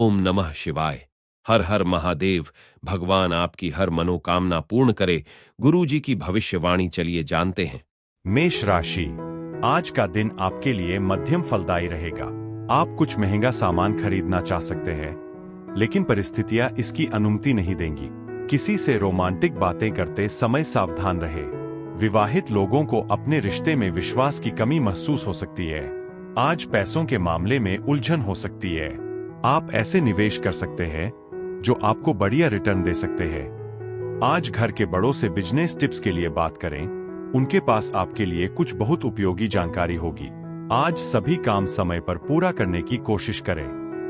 ओम नमः शिवाय। हर हर महादेव। भगवान आपकी हर मनोकामना पूर्ण करे। गुरु जी की भविष्यवाणी चलिए जानते हैं। मेष राशि, आज का दिन आपके लिए मध्यम फलदायी रहेगा। आप कुछ महंगा सामान खरीदना चाह सकते हैं, लेकिन परिस्थितियां इसकी अनुमति नहीं देंगी। किसी से रोमांटिक बातें करते समय सावधान रहे। विवाहित लोगों को अपने रिश्ते में विश्वास की कमी महसूस हो सकती है। आज पैसों के मामले में उलझन हो सकती है। आप ऐसे निवेश कर सकते हैं जो आपको बढ़िया रिटर्न दे सकते हैं। आज घर के बड़ों से बिजनेस टिप्स के लिए बात करें, उनके पास आपके लिए कुछ बहुत उपयोगी जानकारी होगी। आज सभी काम समय पर पूरा करने की कोशिश करें।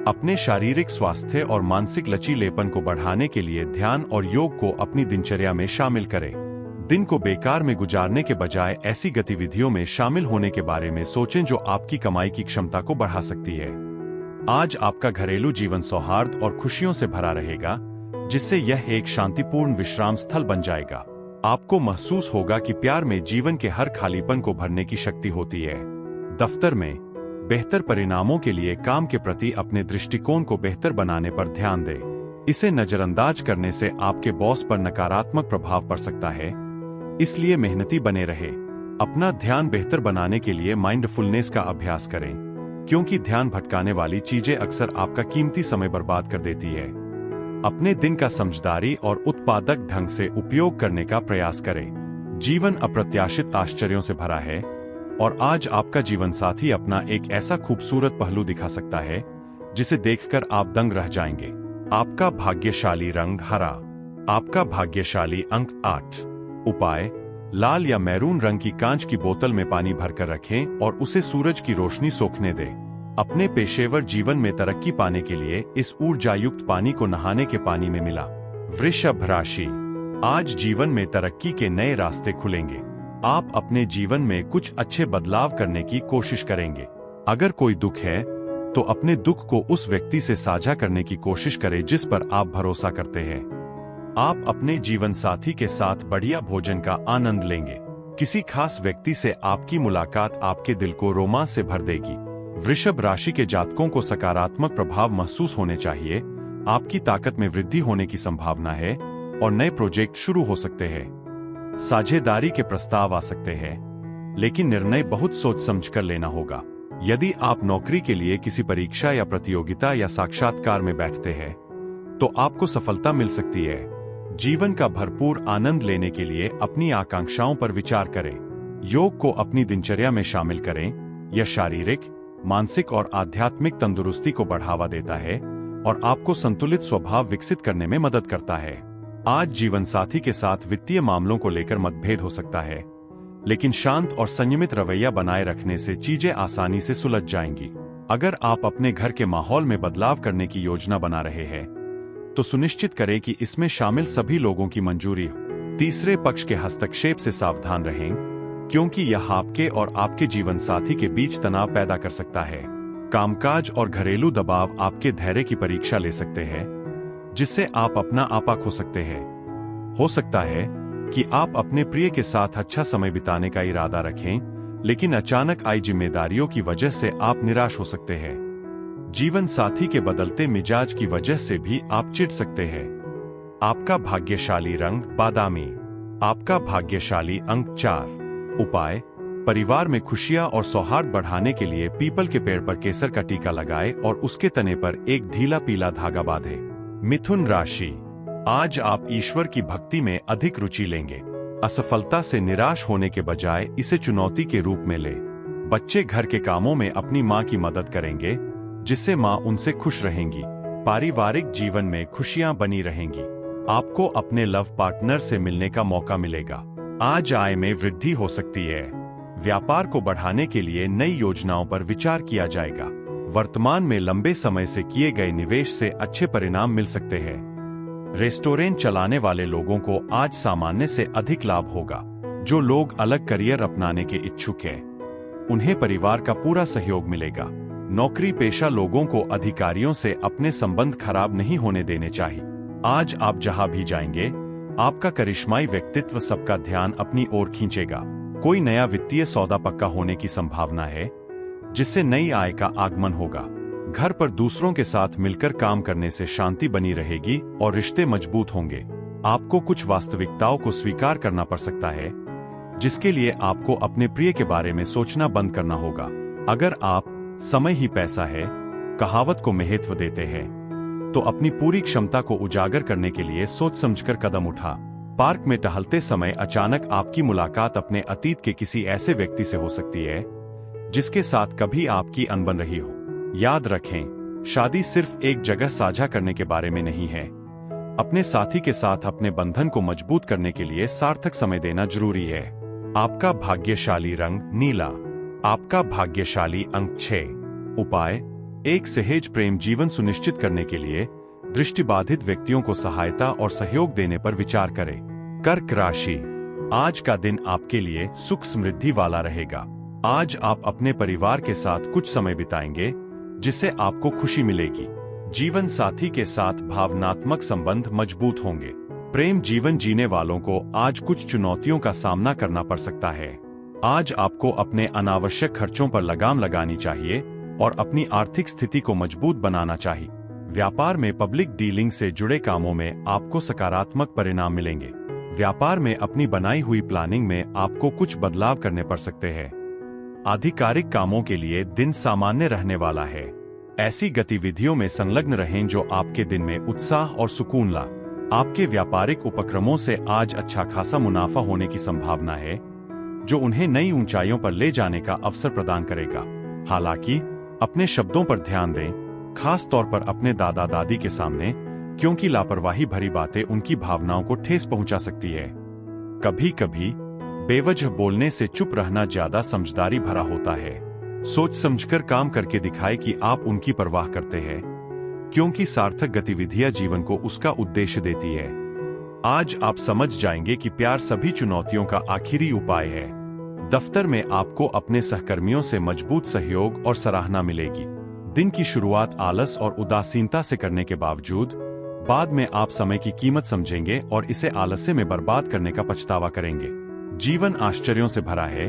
अपने शारीरिक स्वास्थ्य और मानसिक लचीलेपन को बढ़ाने के लिए ध्यान और योग को अपनी दिनचर्या में शामिल करें। दिन को बेकार में गुजारने के बजाय ऐसी गतिविधियों में शामिल होने के बारे में सोचें जो आपकी कमाई की क्षमता को बढ़ा सकती है। आज आपका घरेलू जीवन सौहार्द और खुशियों से भरा रहेगा, जिससे यह एक शांतिपूर्ण विश्राम स्थल बन जाएगा। आपको महसूस होगा कि प्यार में जीवन के हर खालीपन को भरने की शक्ति होती है। दफ्तर में बेहतर परिणामों के लिए काम के प्रति अपने दृष्टिकोण को बेहतर बनाने पर ध्यान दें। इसे नजरअंदाज करने से आपके बॉस पर नकारात्मक प्रभाव पड़ सकता है, इसलिए मेहनती बने रहे। अपना ध्यान बेहतर बनाने के लिए माइंडफुलनेस का अभ्यास करें, क्योंकि ध्यान भटकाने वाली चीजें अक्सर आपका कीमती समय बर्बाद कर देती है। अपने दिन का समझदारी और उत्पादक ढंग से उपयोग करने का प्रयास करें। जीवन अप्रत्याशित आश्चर्यों से भरा है और आज आपका जीवन साथी अपना एक ऐसा खूबसूरत पहलू दिखा सकता है जिसे देखकर आप दंग रह जाएंगे। आपका भाग्यशाली रंग हरा। आपका भाग्यशाली अंक 8। उपाय: लाल या मैरून रंग की कांच की बोतल में पानी भरकर रखें और उसे सूरज की रोशनी सोखने दें। अपने पेशेवर जीवन में तरक्की पाने के लिए इस ऊर्जा युक्त पानी को नहाने के पानी में मिला। वृषभ राशि, आज जीवन में तरक्की के नए रास्ते खुलेंगे। आप अपने जीवन में कुछ अच्छे बदलाव करने की कोशिश करेंगे। अगर कोई दुख है तो अपने दुख को उस व्यक्ति से साझा करने की कोशिश करें जिस पर आप भरोसा करते हैं। आप अपने जीवन साथी के साथ बढ़िया भोजन का आनंद लेंगे। किसी खास व्यक्ति से आपकी मुलाकात आपके दिल को रोमांच से भर देगी। वृषभ राशि के जातकों को सकारात्मक प्रभाव महसूस होने चाहिए। आपकी ताकत में वृद्धि होने की संभावना है और नए प्रोजेक्ट शुरू हो सकते हैं। साझेदारी के प्रस्ताव आ सकते हैं, लेकिन निर्णय बहुत सोच समझकर लेना होगा। यदि आप नौकरी के लिए किसी परीक्षा या प्रतियोगिता या साक्षात्कार में बैठते हैं तो आपको सफलता मिल सकती है। जीवन का भरपूर आनंद लेने के लिए अपनी आकांक्षाओं पर विचार करें। योग को अपनी दिनचर्या में शामिल करें। यह शारीरिक, मानसिक और आध्यात्मिक तंदुरुस्ती को बढ़ावा देता है और आपको संतुलित स्वभाव विकसित करने में मदद करता है। आज जीवन साथी के साथ वित्तीय मामलों को लेकर मतभेद हो सकता है, लेकिन शांत और संयमित रवैया बनाए रखने से चीजें आसानी से सुलझ जाएंगी। अगर आप अपने घर के माहौल में बदलाव करने की योजना बना रहे हैं तो सुनिश्चित करें कि इसमें शामिल सभी लोगों की मंजूरी हो। तीसरे पक्ष के हस्तक्षेप से सावधान रहें, क्योंकि यह आपके और आपके जीवन साथी के बीच तनाव पैदा कर सकता है। कामकाज और घरेलू दबाव आपके धैर्य की परीक्षा ले सकते हैं, जिससे आप अपना आपा खो सकते हैं। हो सकता है कि आप अपने प्रिय के साथ अच्छा समय बिताने का इरादा रखें, लेकिन अचानक आई जिम्मेदारियों की वजह से आप निराश हो सकते हैं। जीवन साथी के बदलते मिजाज की वजह से भी आप चिढ़ सकते हैं। आपका भाग्यशाली रंग बादामी। आपका भाग्यशाली अंक 4। उपाय: परिवार में खुशियां और सौहार्द बढ़ाने के लिए पीपल के पेड़ पर केसर का टीका लगाएं और उसके तने पर एक ढीला पीला धागा बांधें। मिथुन राशि, आज आप ईश्वर की भक्ति में अधिक रुचि लेंगे। असफलता से निराश होने के बजाय इसे चुनौती के रूप में लें। बच्चे घर के कामों में अपनी मां की मदद करेंगे, जिससे मां उनसे खुश रहेंगी। पारिवारिक जीवन में खुशियां बनी रहेंगी। आपको अपने लव पार्टनर से मिलने का मौका मिलेगा। आज आय में वृद्धि हो सकती है। व्यापार को बढ़ाने के लिए नई योजनाओं पर विचार किया जाएगा। वर्तमान में लंबे समय से किए गए निवेश से अच्छे परिणाम मिल सकते हैं। रेस्टोरेंट चलाने वाले लोगों को आज सामान्य से अधिक लाभ होगा। जो लोग अलग करियर अपनाने के इच्छुक हैं, उन्हें परिवार का पूरा सहयोग मिलेगा। नौकरी पेशा लोगों को अधिकारियों से अपने संबंध खराब नहीं होने देने चाहिए। आज आप जहां भी जाएंगे, आपका करिश्माई व्यक्तित्व सबका ध्यान अपनी ओर खींचेगा। कोई नया वित्तीय सौदा पक्का होने की संभावना है, जिससे नई आय का आगमन होगा। घर पर दूसरों के साथ मिलकर काम करने से शांति बनी रहेगी और रिश्ते मजबूत होंगे। आपको कुछ वास्तविकताओं को स्वीकार करना पड़ सकता है, जिसके लिए आपको अपने प्रिय के बारे में सोचना बंद करना होगा। अगर आप समय ही पैसा है कहावत को महत्व देते हैं, तो अपनी पूरी क्षमता को उजागर करने के लिए सोच समझकर कदम उठा। पार्क में टहलते समय अचानक आपकी मुलाकात अपने अतीत के किसी ऐसे व्यक्ति से हो सकती है जिसके साथ कभी आपकी अनबन रही हो। याद रखें, शादी सिर्फ एक जगह साझा करने के बारे में नहीं है। अपने साथी के साथ अपने बंधन को मजबूत करने के लिए सार्थक समय देना जरूरी है। आपका भाग्यशाली रंग नीला। आपका भाग्यशाली अंक 6। उपाय: एक सहज प्रेम जीवन सुनिश्चित करने के लिए दृष्टिबाधित व्यक्तियों को सहायता और सहयोग देने पर विचार करें। कर्क राशि, आज का दिन आपके लिए सुख समृद्धि वाला रहेगा। आज आप अपने परिवार के साथ कुछ समय बिताएंगे जिससे आपको खुशी मिलेगी। जीवन साथी के साथ भावनात्मक संबंध मजबूत होंगे। प्रेम जीवन जीने वालों को आज कुछ चुनौतियों का सामना करना पड़ सकता है। आज आपको अपने अनावश्यक खर्चों पर लगाम लगानी चाहिए और अपनी आर्थिक स्थिति को मजबूत बनाना चाहिए। व्यापार में पब्लिक डीलिंग से जुड़े कामों में आपको सकारात्मक परिणाम मिलेंगे। व्यापार में अपनी बनाई हुई प्लानिंग में आपको कुछ बदलाव करने पड़ सकते हैं। आधिकारिक कामों के लिए दिन सामान्य रहने वाला है। ऐसी गतिविधियों में संलग्न रहें जो आपके दिन में उत्साह और सुकून ला। आपके व्यापारिक उपक्रमों से आज अच्छा खासा मुनाफा होने की संभावना है, जो उन्हें नई ऊंचाइयों पर ले जाने का अवसर प्रदान करेगा। हालांकि अपने शब्दों पर ध्यान दें, खास तौर पर अपने दादा दादी के सामने, क्योंकि लापरवाही भरी बातें उनकी भावनाओं को ठेस पहुंचा सकती है। कभी कभी बेवजह बोलने से चुप रहना ज्यादा समझदारी भरा होता है। सोच समझकर काम करके दिखाए कि आप उनकी परवाह करते हैं, क्योंकि सार्थक गतिविधियां जीवन को उसका उद्देश्य देती है। आज आप समझ जाएंगे कि प्यार सभी चुनौतियों का आखिरी उपाय है। दफ्तर में आपको अपने सहकर्मियों से मजबूत सहयोग और सराहना मिलेगी। दिन की शुरुआत आलस और उदासीनता से करने के बावजूद बाद में आप समय की कीमत समझेंगे और इसे आलस्य में बर्बाद करने का पछतावा करेंगे। जीवन आश्चर्यों से भरा है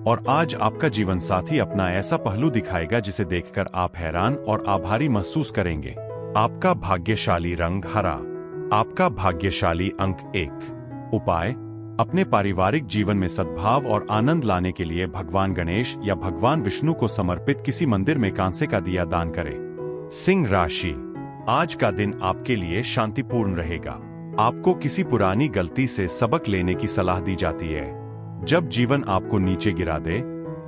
और आज आपका जीवन साथी अपना ऐसा पहलू दिखाएगा जिसे देखकर आप हैरान और आभारी महसूस करेंगे। आपका भाग्यशाली रंग हरा। आपका भाग्यशाली अंक 1। उपाय: अपने पारिवारिक जीवन में सद्भाव और आनंद लाने के लिए भगवान गणेश या भगवान विष्णु को समर्पित किसी मंदिर में कांसे का दिया दान करें। सिंह राशि, आज का दिन आपके लिए शांतिपूर्ण रहेगा। आपको किसी पुरानी गलती से सबक लेने की सलाह दी जाती है। जब जीवन आपको नीचे गिरा दे,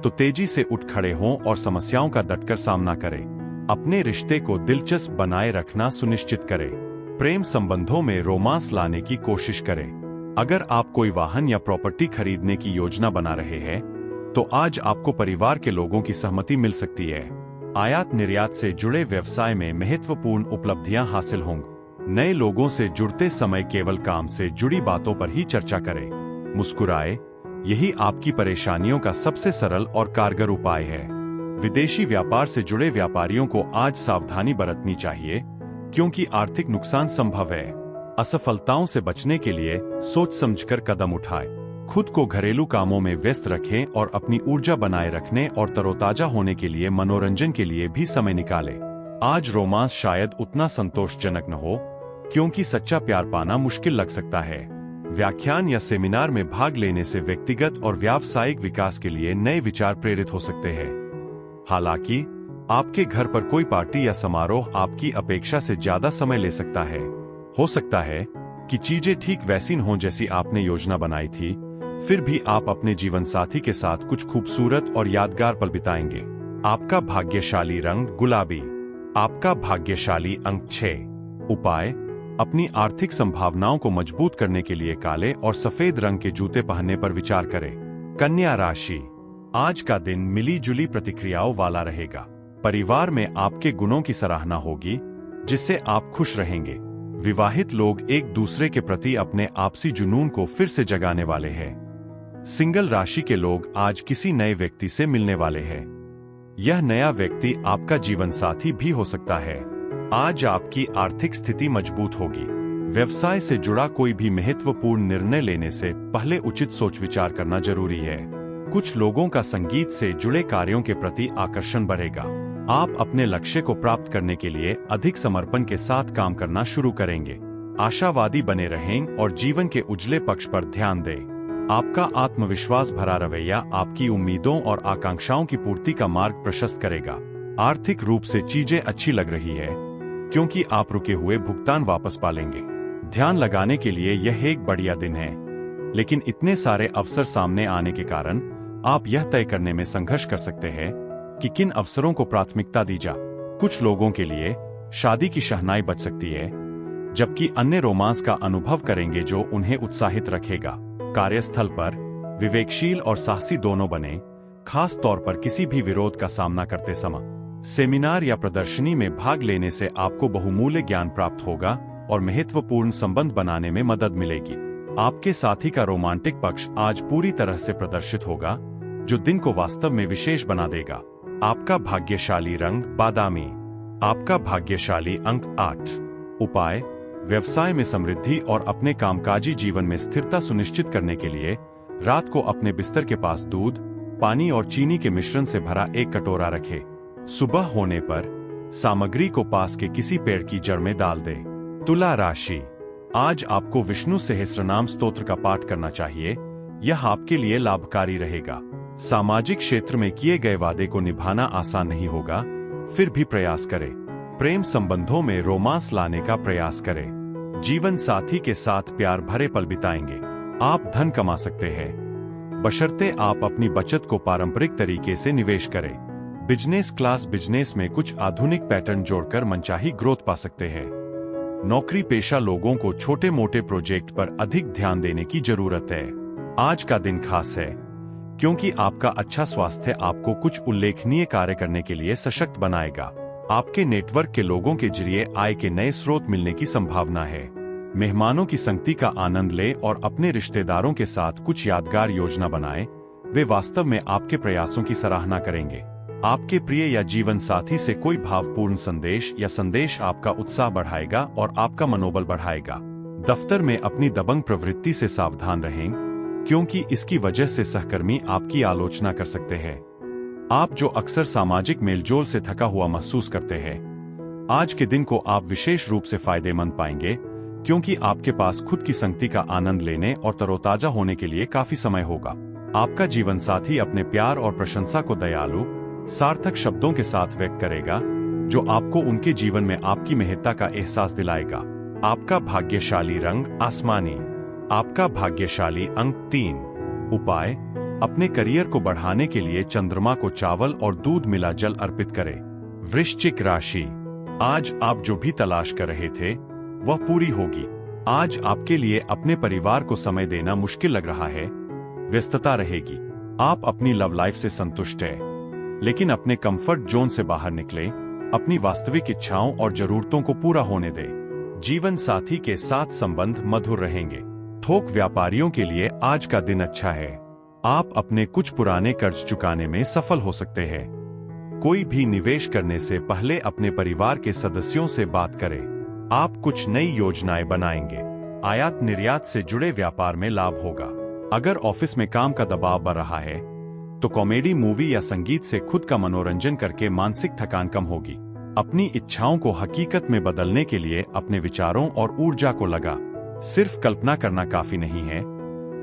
तो तेजी से उठ खड़े हों और समस्याओं का डटकर सामना करें। अपने रिश्ते को दिलचस्प बनाए रखना सुनिश्चित करें। प्रेम संबंधों में रोमांस लाने की कोशिश करें। अगर आप कोई वाहन या प्रॉपर्टी खरीदने की योजना बना रहे हैं, तो आज आपको परिवार के लोगों की सहमति मिल सकती है। आयात निर्यात से जुड़े व्यवसाय में महत्वपूर्ण उपलब्धियां हासिल होंगी। नए लोगों से जुड़ते समय केवल काम से जुड़ी बातों पर ही चर्चा करें। मुस्कुराए, यही आपकी परेशानियों का सबसे सरल और कारगर उपाय है। विदेशी व्यापार से जुड़े व्यापारियों को आज सावधानी बरतनी चाहिए, क्योंकि आर्थिक नुकसान संभव है। असफलताओं से बचने के लिए सोच समझकर कदम उठाएं। खुद को घरेलू कामों में व्यस्त रखें और अपनी ऊर्जा बनाए रखने और तरोताजा होने के लिए मनोरंजन के लिए भी समय निकालें। आज रोमांस शायद उतना संतोषजनक न हो, क्योंकि सच्चा प्यार पाना मुश्किल लग सकता है। व्याख्यान या सेमिनार में भाग लेने से व्यक्तिगत और व्यावसायिक विकास के लिए नए विचार प्रेरित हो सकते हैं। हालांकि आपके घर पर कोई पार्टी या समारोह आपकी अपेक्षा से ज्यादा समय ले सकता है। हो सकता है कि चीजें ठीक वैसी न हों जैसी आपने योजना बनाई थी, फिर भी आप अपने जीवन साथी के साथ कुछ खूबसूरत और यादगार पल बिताएंगे। आपका भाग्यशाली रंग गुलाबी। आपका भाग्यशाली अंक 6। उपाय: अपनी आर्थिक संभावनाओं को मजबूत करने के लिए काले और सफेद रंग के जूते पहनने पर विचार करें। कन्या राशि, आज का दिन मिली जुली प्रतिक्रियाओं वाला रहेगा। परिवार में आपके गुणों की सराहना होगी, जिससे आप खुश रहेंगे। विवाहित लोग एक दूसरे के प्रति अपने आपसी जुनून को फिर से जगाने वाले हैं। सिंगल राशि के लोग आज किसी नए व्यक्ति से मिलने वाले हैं। यह नया व्यक्ति आपका जीवन साथी भी हो सकता है। आज आपकी आर्थिक स्थिति मजबूत होगी। व्यवसाय से जुड़ा कोई भी महत्वपूर्ण निर्णय लेने से पहले उचित सोच विचार करना जरूरी है। कुछ लोगों का संगीत से जुड़े कार्यों के प्रति आकर्षण बढ़ेगा। आप अपने लक्ष्य को प्राप्त करने के लिए अधिक समर्पण के साथ काम करना शुरू करेंगे। आशावादी बने रहें और जीवन के उजले पक्ष पर ध्यान दें। आपका आत्मविश्वास भरा रवैया आपकी उम्मीदों और आकांक्षाओं की पूर्ति का मार्ग प्रशस्त करेगा। आर्थिक रूप से चीजें अच्छी लग रही है क्योंकि आप रुके हुए भुगतान वापस पा लेंगे। ध्यान लगाने के लिए यह एक बढ़िया दिन है, लेकिन इतने सारे अवसर सामने आने के कारण आप यह तय करने में संघर्ष कर सकते हैं कि किन अवसरों को प्राथमिकता दी जाए। कुछ लोगों के लिए शादी की शहनाई बज सकती है, जबकि अन्य रोमांस का अनुभव करेंगे जो उन्हें उत्साहित रखेगा। कार्यस्थल पर विवेकशील और साहसी दोनों बने, खास तौर पर किसी भी विरोध का सामना करते समय। सेमिनार या प्रदर्शनी में भाग लेने से आपको बहुमूल्य ज्ञान प्राप्त होगा और महत्वपूर्ण संबंध बनाने में मदद मिलेगी। आपके साथी का रोमांटिक पक्ष आज पूरी तरह से प्रदर्शित होगा, जो दिन को वास्तव में विशेष बना देगा। आपका भाग्यशाली रंग बादामी। आपका भाग्यशाली अंक 8। उपाय: व्यवसाय में समृद्धि और अपने कामकाजी जीवन में स्थिरता सुनिश्चित करने के लिए रात को अपने बिस्तर के पास दूध, पानी और चीनी के मिश्रण से भरा एक कटोरा रखें। सुबह होने पर सामग्री को पास के किसी पेड़ की जड़ में डाल दें। तुला राशि। आज आपको विष्णु सहस्त्रनाम स्तोत्र का पाठ करना चाहिए। यह आपके लिए लाभकारी रहेगा। सामाजिक क्षेत्र में किए गए वादे को निभाना आसान नहीं होगा, फिर भी प्रयास करें। प्रेम संबंधों में रोमांस लाने का प्रयास करें। जीवन साथी के साथ प्यार भरे पल बिताएंगे। आप धन कमा सकते हैं, बशर्ते आप अपनी बचत को पारंपरिक तरीके से निवेश करें। बिजनेस क्लास बिजनेस में कुछ आधुनिक पैटर्न जोड़कर मनचाही ग्रोथ पा सकते हैं। नौकरी पेशा लोगों को छोटे मोटे प्रोजेक्ट पर अधिक ध्यान देने की जरूरत है। आज का दिन खास है क्योंकि आपका अच्छा स्वास्थ्य आपको कुछ उल्लेखनीय कार्य करने के लिए सशक्त बनाएगा। आपके नेटवर्क के लोगों के जरिए आय के नए स्रोत मिलने की संभावना है। मेहमानों की संगति का आनंद लें और अपने रिश्तेदारों के साथ कुछ यादगार योजना बनाएं। वे वास्तव में आपके प्रयासों की सराहना करेंगे। आपके प्रिय या जीवन साथी से कोई भावपूर्ण संदेश आपका उत्साह बढ़ाएगा और आपका मनोबल बढ़ाएगा। दफ्तर में अपनी दबंग प्रवृत्ति से सावधान रहें, क्योंकि इसकी वजह से सहकर्मी आपकी आलोचना कर सकते हैं। आप जो अक्सर सामाजिक मेलजोल से थका हुआ महसूस करते हैं, आज के दिन को आप विशेष रूप से फायदेमंद पाएंगे, क्योंकि आपके पास खुद की संगति का आनंद लेने और तरोताजा होने के लिए काफी समय होगा। आपका जीवन साथी अपने प्यार और प्रशंसा को दयालु, सार्थक शब्दों के साथ व्यक्त करेगा, जो आपको उनके जीवन में आपकी महत्ता का एहसास दिलाएगा। आपका भाग्यशाली रंग आसमानी। आपका भाग्यशाली अंक 3। उपाय: अपने करियर को बढ़ाने के लिए चंद्रमा को चावल और दूध मिला जल अर्पित करें। वृश्चिक राशि। आज आप जो भी तलाश कर रहे थे वह पूरी होगी। आज आपके लिए अपने परिवार को समय देना मुश्किल लग रहा है, व्यस्तता रहेगी। आप अपनी लव लाइफ से संतुष्ट हैं, लेकिन अपने कंफर्ट जोन से बाहर निकलें, अपनी वास्तविक इच्छाओं और जरूरतों को पूरा होने दें। जीवन साथी के साथ संबंध मधुर रहेंगे। थोक व्यापारियों के लिए आज का दिन अच्छा है। आप अपने कुछ पुराने कर्ज चुकाने में सफल हो सकते हैं। कोई भी निवेश करने से पहले अपने परिवार के सदस्यों से बात करें। आप कुछ नई योजनाएं बनाएंगे। आयात निर्यात से जुड़े व्यापार में लाभ होगा। अगर ऑफिस में काम का दबाव बढ़ रहा है तो कॉमेडी मूवी या संगीत से खुद का मनोरंजन करके मानसिक थकान कम होगी। अपनी इच्छाओं को हकीकत में बदलने के लिए अपने विचारों और ऊर्जा को लगा। सिर्फ कल्पना करना काफी नहीं है,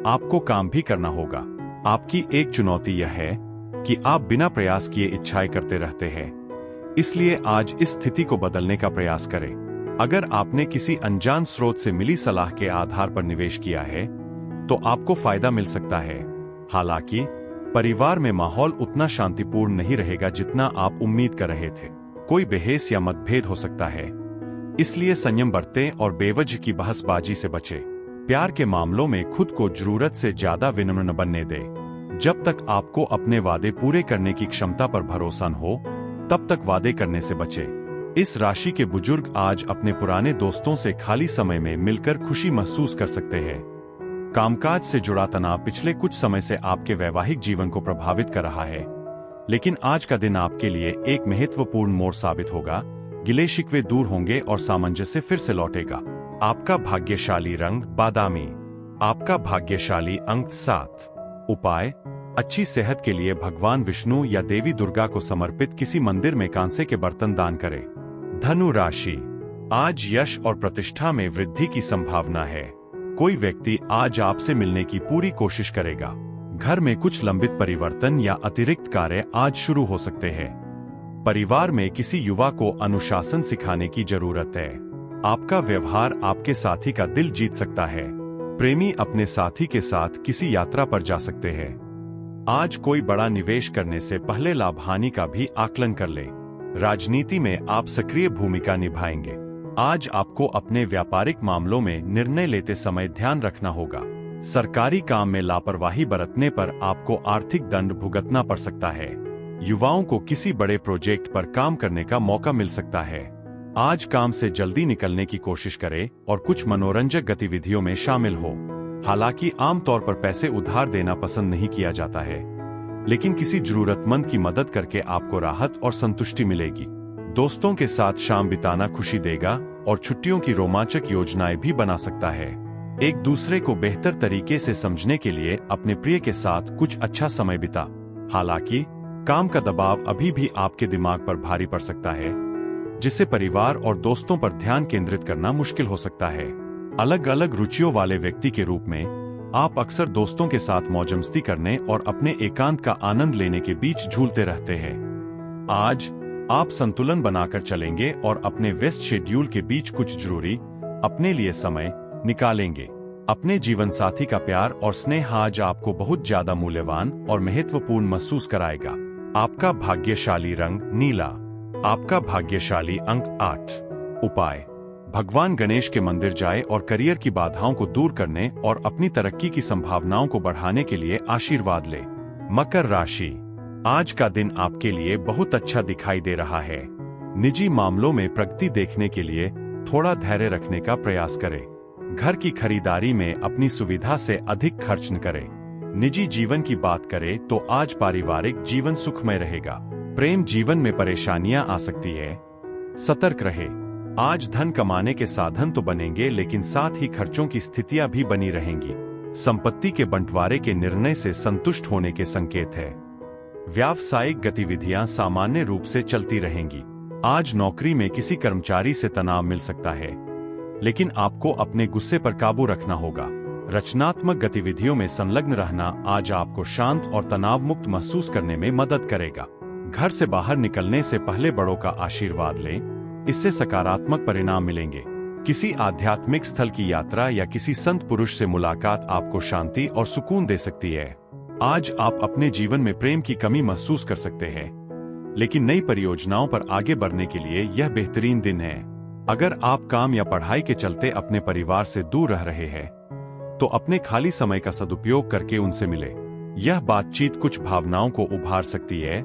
आपको काम भी करना होगा। आपकी एक चुनौती यह है कि आप बिना प्रयास किए इच्छाएं करते रहते हैं, इसलिए आज इस स्थिति को बदलने का प्रयास करें। अगर आपने किसी अनजान स्रोत से मिली सलाह के आधार पर निवेश किया है तो आपको फायदा मिल सकता है। हालांकि परिवार में माहौल उतना शांतिपूर्ण नहीं रहेगा जितना आप उम्मीद कर रहे थे। कोई बहस या मतभेद हो सकता है, इसलिए संयम बरतें और बेवजह की बहसबाजी से बचें। प्यार के मामलों में खुद को जरूरत से ज्यादा विनम्र न बनने दें। जब तक आपको अपने वादे पूरे करने की क्षमता पर भरोसा न हो, तब तक वादे करने से बचें। इस राशि के बुजुर्ग आज अपने पुराने दोस्तों से खाली समय में मिलकर खुशी महसूस कर सकते हैं। कामकाज से जुड़ा तनाव पिछले कुछ समय से आपके वैवाहिक जीवन को प्रभावित कर रहा है, लेकिन आज का दिन आपके लिए एक महत्वपूर्ण मोड़ साबित होगा। गिले शिकवे दूर होंगे और सामंजस्य फिर से लौटेगा। आपका भाग्यशाली रंग बादामी। आपका भाग्यशाली अंक 7। उपाय: अच्छी सेहत के लिए भगवान विष्णु या देवी दुर्गा को समर्पित किसी मंदिर में कांसे के बर्तन दान करें। धनु राशि, आज यश और प्रतिष्ठा में वृद्धि की संभावना है। कोई व्यक्ति आज आपसे मिलने की पूरी कोशिश करेगा। घर में कुछ लंबित परिवर्तन या अतिरिक्त कार्य आज शुरू हो सकते हैं। परिवार में किसी युवा को अनुशासन सिखाने की जरूरत है। आपका व्यवहार आपके साथी का दिल जीत सकता है। प्रेमी अपने साथी के साथ किसी यात्रा पर जा सकते हैं। आज कोई बड़ा निवेश करने से पहले लाभ हानि का भी आकलन कर ले। राजनीति में आप सक्रिय भूमिका निभाएंगे। आज आपको अपने व्यापारिक मामलों में निर्णय लेते समय ध्यान रखना होगा। सरकारी काम में लापरवाही बरतने पर आपको आर्थिक दंड भुगतना पड़ सकता है। युवाओं को किसी बड़े प्रोजेक्ट पर काम करने का मौका मिल सकता है। आज काम से जल्दी निकलने की कोशिश करें और कुछ मनोरंजक गतिविधियों में शामिल हो। हालांकि आमतौर पर पैसे उधार देना पसंद नहीं किया जाता है, लेकिन किसी जरूरतमंद की मदद करके आपको राहत और संतुष्टि मिलेगी। दोस्तों के साथ शाम बिताना खुशी देगा और छुट्टियों की रोमांचक योजनाएं भी बना सकता है। एक दूसरे को बेहतर तरीके से समझने के लिए अपने प्रिय के साथ कुछ अच्छा समय बिता। हालांकि काम का दबाव अभी भी आपके दिमाग पर भारी पड़ सकता है, जिससे परिवार और दोस्तों पर ध्यान केंद्रित करना मुश्किल हो सकता है। अलग अलग रुचियों वाले व्यक्ति के रूप में आप अक्सर दोस्तों के साथ मौजमस्ती करने और अपने एकांत का आनंद लेने के बीच झूलते रहते हैं। आज आप संतुलन बनाकर चलेंगे और अपने व्यस्त शेड्यूल के बीच कुछ जरूरी अपने लिए समय निकालेंगे। अपने जीवन साथी का प्यार और स्नेह आज आपको बहुत ज्यादा मूल्यवान और महत्वपूर्ण महसूस कराएगा। आपका भाग्यशाली रंग नीला। आपका भाग्यशाली अंक 8। उपाय, भगवान गणेश के मंदिर जाए और करियर की बाधाओं को दूर करने और अपनी तरक्की की संभावनाओं को बढ़ाने के लिए आशीर्वाद ले। मकर राशि, आज का दिन आपके लिए बहुत अच्छा दिखाई दे रहा है। निजी मामलों में प्रगति देखने के लिए थोड़ा धैर्य रखने का प्रयास करें। घर की खरीदारी में अपनी सुविधा से अधिक खर्च न करें। निजी जीवन की बात करें तो आज पारिवारिक जीवन सुखमय रहेगा। प्रेम जीवन में परेशानियां आ सकती है, सतर्क रहे। आज धन कमाने के साधन तो बनेंगे, लेकिन साथ ही खर्चों की स्थितियां भी बनी रहेंगी। संपत्ति के बंटवारे के निर्णय से संतुष्ट होने के संकेत है। व्यावसायिक गतिविधियां सामान्य रूप से चलती रहेंगी। आज नौकरी में किसी कर्मचारी से तनाव मिल सकता है, लेकिन आपको अपने गुस्से पर काबू रखना होगा। रचनात्मक गतिविधियों में संलग्न रहना आज आपको शांत और तनाव मुक्त महसूस करने में मदद करेगा। घर से बाहर निकलने से पहले बड़ों का आशीर्वाद लें, इससे सकारात्मक परिणाम मिलेंगे। किसी आध्यात्मिक स्थल की यात्रा या किसी संत पुरुष से मुलाकात आपको शांति और सुकून दे सकती है। आज आप अपने जीवन में प्रेम की कमी महसूस कर सकते हैं, लेकिन नई परियोजनाओं पर आगे बढ़ने के लिए यह बेहतरीन दिन है। अगर आप काम या पढ़ाई के चलते अपने परिवार से दूर रह रहे हैं, तो अपने खाली समय का सदुपयोग करके उनसे मिले। यह बातचीत कुछ भावनाओं को उभार सकती है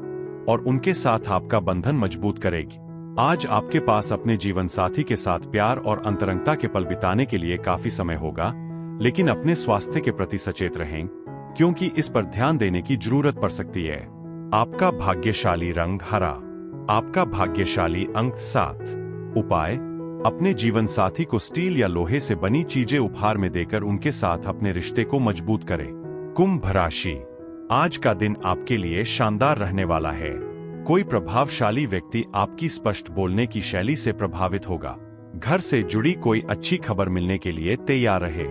और उनके साथ आपका बंधन मजबूत करेगी। आज आपके पास अपने जीवन साथी के साथ प्यार और अंतरंगता के पल बिताने के लिए काफी समय होगा, लेकिन अपने स्वास्थ्य के प्रति सचेत रहें, क्योंकि इस पर ध्यान देने की जरूरत पड़ सकती है। आपका भाग्यशाली रंग हरा। आपका भाग्यशाली अंक 7। उपाय, अपने जीवन साथी को स्टील या लोहे से बनी चीजें उपहार में देकर उनके साथ अपने रिश्ते को मजबूत करें। कुंभ राशि, आज का दिन आपके लिए शानदार रहने वाला है। कोई प्रभावशाली व्यक्ति आपकी स्पष्ट बोलने की शैली से प्रभावित होगा। घर से जुड़ी कोई अच्छी खबर मिलने के लिए तैयार रहे।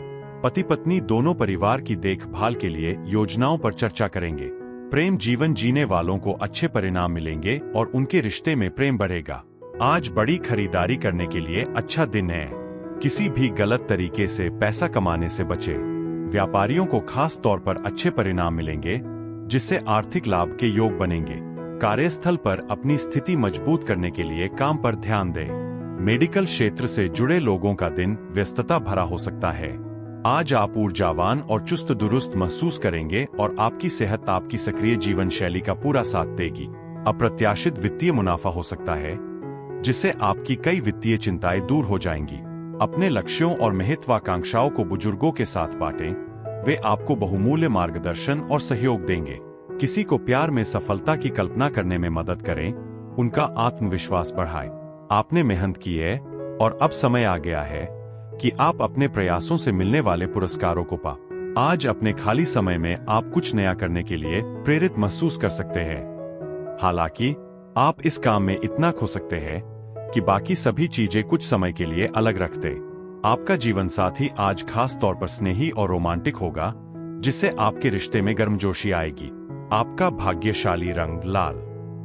पति पत्नी दोनों परिवार की देखभाल के लिए योजनाओं पर चर्चा करेंगे। प्रेम जीवन जीने वालों को अच्छे परिणाम मिलेंगे और उनके रिश्ते में प्रेम बढ़ेगा। आज बड़ी खरीदारी करने के लिए अच्छा दिन है। किसी भी गलत तरीके से पैसा कमाने से बचे। व्यापारियों को खास तौर पर अच्छे परिणाम मिलेंगे, जिससे आर्थिक लाभ के योग बनेंगे। कार्यस्थल पर अपनी स्थिति मजबूत करने के लिए काम पर ध्यान दें। मेडिकल क्षेत्र से जुड़े लोगों का दिन व्यस्तता भरा हो सकता है। आज आप ऊर्जावान और चुस्त दुरुस्त महसूस करेंगे और आपकी सेहत आपकी सक्रिय जीवन शैली का पूरा साथ देगी। अप्रत्याशित वित्तीय मुनाफा हो सकता है, जिससे आपकी कई वित्तीय चिंताएं दूर हो जाएंगी। अपने लक्ष्यों और महत्वाकांक्षाओं को बुजुर्गों के साथ बांटें, वे आपको बहुमूल्य मार्गदर्शन और सहयोग देंगे। किसी को प्यार में सफलता की कल्पना करने में मदद करें, उनका आत्मविश्वास बढ़ाएं। आपने मेहनत की है और अब समय आ गया है कि आप अपने प्रयासों से मिलने वाले पुरस्कारों को पा। आज अपने खाली समय में आप कुछ नया करने के लिए प्रेरित महसूस कर सकते हैं। हालांकि आप इस काम में इतना खो सकते हैं कि बाकी सभी चीजें कुछ समय के लिए अलग रखते। आपका जीवन साथी आज खास तौर पर स्नेही और रोमांटिक होगा, जिससे आपके रिश्ते में गर्मजोशी आएगी। आपका भाग्यशाली रंग लाल।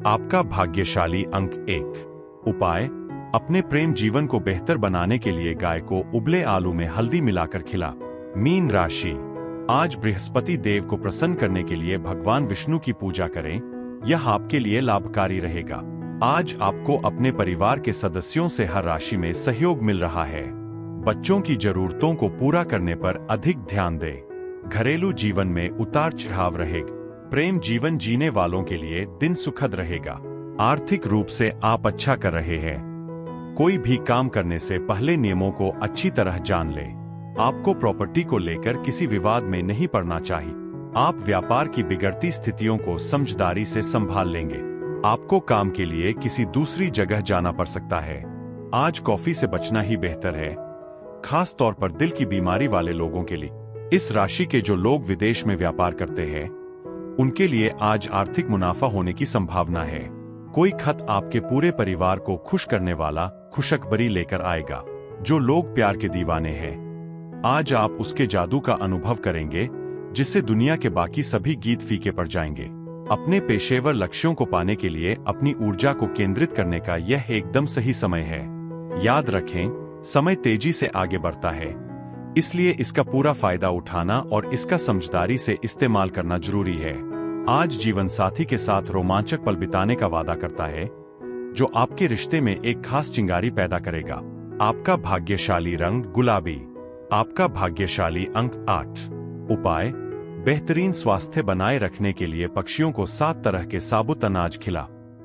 आपका भाग्यशाली अंक 1। उपाय: अपने प्रेम जीवन को बेहतर बनाने के लिए गाय को उबले आलू में हल्दी मिलाकर खिला। मीन राशि। आज बृहस्पति देव को प्रसन्न करने के लिए भगवान विष्णु की पूजा करें, यह आपके लिए लाभकारी रहेगा। आज आपको अपने परिवार के सदस्यों से हर राशि में सहयोग मिल रहा है। बच्चों की जरूरतों को पूरा करने पर अधिक ध्यान दें। घरेलू जीवन में उतार चढ़ाव रहेगा। प्रेम जीवन जीने वालों के लिए दिन सुखद रहेगा। आर्थिक रूप से आप अच्छा कर रहे हैं। कोई भी काम करने से पहले नियमों को अच्छी तरह जान ले। आपको प्रॉपर्टी को लेकर किसी विवाद में नहीं पड़ना चाहिए। आप व्यापार की बिगड़ती स्थितियों को समझदारी से संभाल लेंगे। आपको काम के लिए किसी दूसरी जगह जाना पड़ सकता है। आज कॉफी से बचना ही बेहतर है, खास तौर पर दिल की बीमारी वाले लोगों के लिए। इस राशि के जो लोग विदेश में व्यापार करते हैं, उनके लिए आज आर्थिक मुनाफा होने की संभावना है। कोई खत आपके पूरे परिवार को खुश करने वाला खुशखबरी लेकर आएगा। जो लोग प्यार के दीवाने हैं, आज आप उसके जादू का अनुभव करेंगे, जिससे दुनिया के बाकी सभी गीत फीके पड़ जाएंगे। अपने पेशेवर लक्ष्यों को पाने के लिए अपनी ऊर्जा को केंद्रित करने का यह एकदम सही समय है। याद रखें, समय तेजी से आगे बढ़ता है, इसलिए इसका पूरा फायदा उठाना और इसका समझदारी से इस्तेमाल करना जरूरी है। आज जीवन साथी के साथ रोमांचक पल बिताने का वादा करता है, जो आपके रिश्ते में एक खास चिंगारी पैदा करेगा। आपका भाग्यशाली रंग गुलाबी। आपका भाग्यशाली अंक 8। उपाय: बेहतरीन स्वास्थ्य बनाए रखने के लिए पक्षियों को 7 तरह के साबुत अनाज खिला।